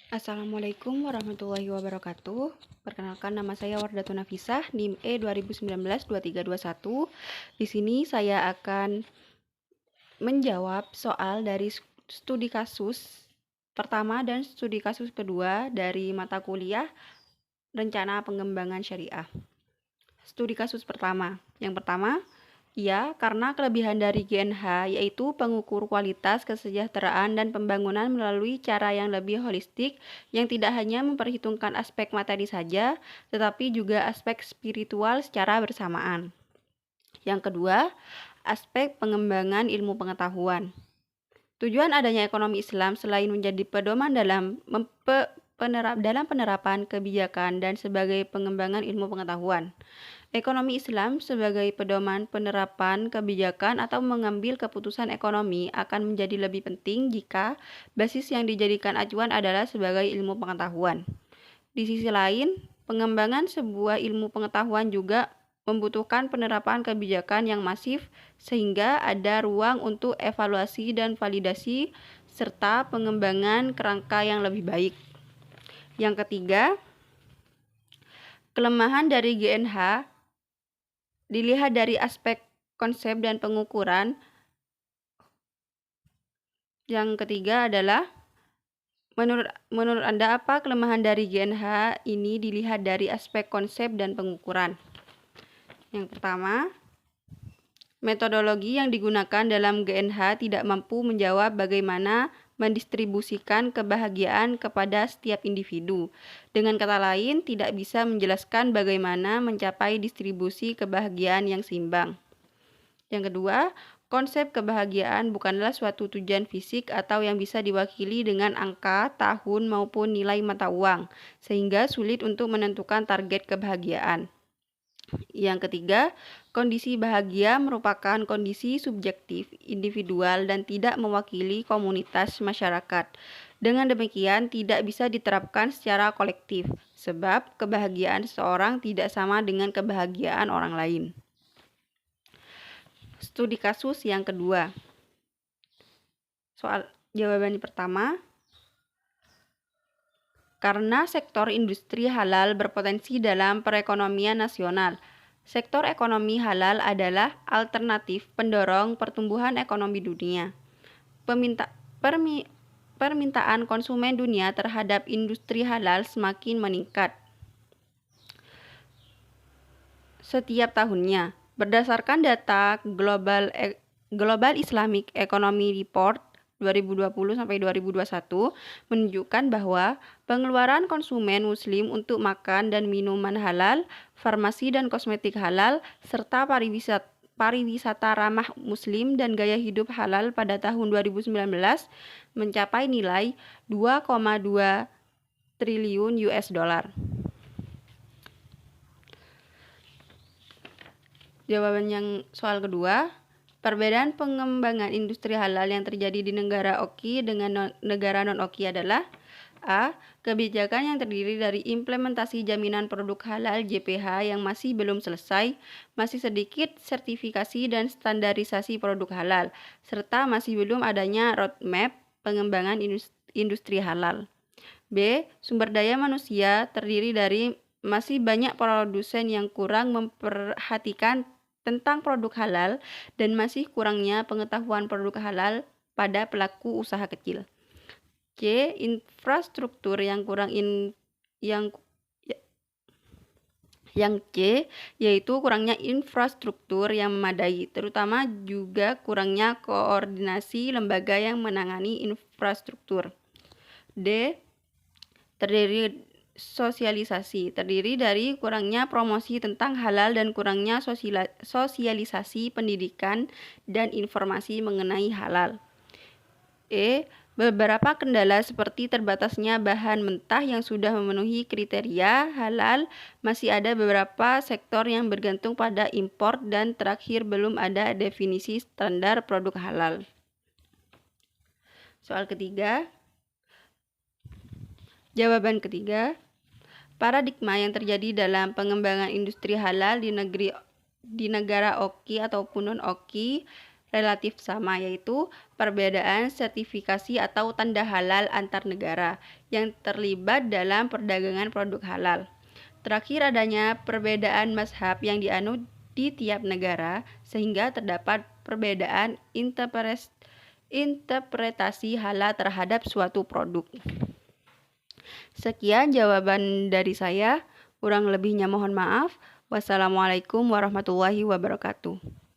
Assalamualaikum warahmatullahi wabarakatuh. Perkenalkan, nama saya Wardatun Nafisah, NIM E 2019-2321. Di sini saya akan menjawab soal dari studi kasus pertama dan studi kasus kedua dari mata kuliah Rencana Pengembangan Syariah. Studi kasus pertama. Yang pertama, ya, karena kelebihan dari GNH yaitu pengukur kualitas kesejahteraan dan pembangunan melalui cara yang lebih holistik yang tidak hanya memperhitungkan aspek materi saja, tetapi juga aspek spiritual secara bersamaan. Yang kedua, aspek pengembangan ilmu pengetahuan. Tujuan adanya ekonomi Islam selain menjadi pedoman dalam penerapan kebijakan dan sebagai pengembangan ilmu pengetahuan. Ekonomi Islam sebagai pedoman penerapan kebijakan atau mengambil keputusan ekonomi akan menjadi lebih penting jika basis yang dijadikan acuan adalah sebagai ilmu pengetahuan. Di sisi lain, pengembangan sebuah ilmu pengetahuan juga membutuhkan penerapan kebijakan yang masif sehingga ada ruang untuk evaluasi dan validasi serta pengembangan kerangka yang lebih baik. Yang ketiga, kelemahan dari GNH dilihat dari aspek konsep dan pengukuran. Yang ketiga adalah menurut Anda apa kelemahan dari GNH ini dilihat dari aspek konsep dan pengukuran. Yang pertama, metodologi yang digunakan dalam GNH tidak mampu menjawab bagaimana mendistribusikan kebahagiaan kepada setiap individu. Dengan kata lain, tidak bisa menjelaskan bagaimana mencapai distribusi kebahagiaan yang seimbang. Yang kedua, konsep kebahagiaan bukanlah suatu tujuan fisik atau yang bisa diwakili dengan angka, tahun, maupun nilai mata uang, sehingga sulit untuk menentukan target kebahagiaan. Yang ketiga, kondisi bahagia merupakan kondisi subjektif, individual, dan tidak mewakili komunitas masyarakat. Dengan demikian, tidak bisa diterapkan secara kolektif, sebab kebahagiaan seseorang tidak sama dengan kebahagiaan orang lain. Studi kasus yang kedua. Soal jawaban pertama, karena sektor industri halal berpotensi dalam perekonomian nasional. Sektor ekonomi halal adalah alternatif pendorong pertumbuhan ekonomi dunia. Permintaan konsumen dunia terhadap industri halal semakin meningkat setiap tahunnya. Berdasarkan data Global Islamic Economy Report 2020-2021 menunjukkan bahwa pengeluaran konsumen muslim untuk makan dan minuman halal, farmasi dan kosmetik halal, serta pariwisata ramah muslim dan gaya hidup halal pada tahun 2019 mencapai nilai 2,2 triliun US dollar. Jawaban yang soal kedua, perbedaan pengembangan industri halal yang terjadi di negara OKI dengan negara non-OKI adalah A. Kebijakan yang terdiri dari implementasi jaminan produk halal JPH yang masih belum selesai, masih sedikit sertifikasi dan standarisasi produk halal, serta masih belum adanya roadmap pengembangan industri halal. B. Sumber daya manusia terdiri dari masih banyak produsen yang kurang memperhatikan tentang produk halal dan masih kurangnya pengetahuan produk halal pada pelaku usaha kecil. C. Infrastruktur yang kurang yang C, yaitu kurangnya infrastruktur yang memadai, terutama juga kurangnya koordinasi lembaga yang menangani infrastruktur. D. Terdiri dari kurangnya promosi tentang halal dan kurangnya sosialisasi pendidikan dan informasi mengenai halal. E. Beberapa kendala seperti terbatasnya bahan mentah yang sudah memenuhi kriteria halal, masih ada beberapa sektor yang bergantung pada impor, dan terakhir belum ada definisi standar produk halal. Soal ketiga. Jawaban ketiga, paradigma yang terjadi dalam pengembangan industri halal di negara OKI ataupun non-OKI relatif sama, yaitu perbedaan sertifikasi atau tanda halal antar negara yang terlibat dalam perdagangan produk halal. Terakhir, adanya perbedaan mazhab yang dianut di tiap negara sehingga terdapat perbedaan interpretasi halal terhadap suatu produk. Sekian jawaban dari saya. Kurang lebihnya mohon maaf. Wassalamualaikum warahmatullahi wabarakatuh.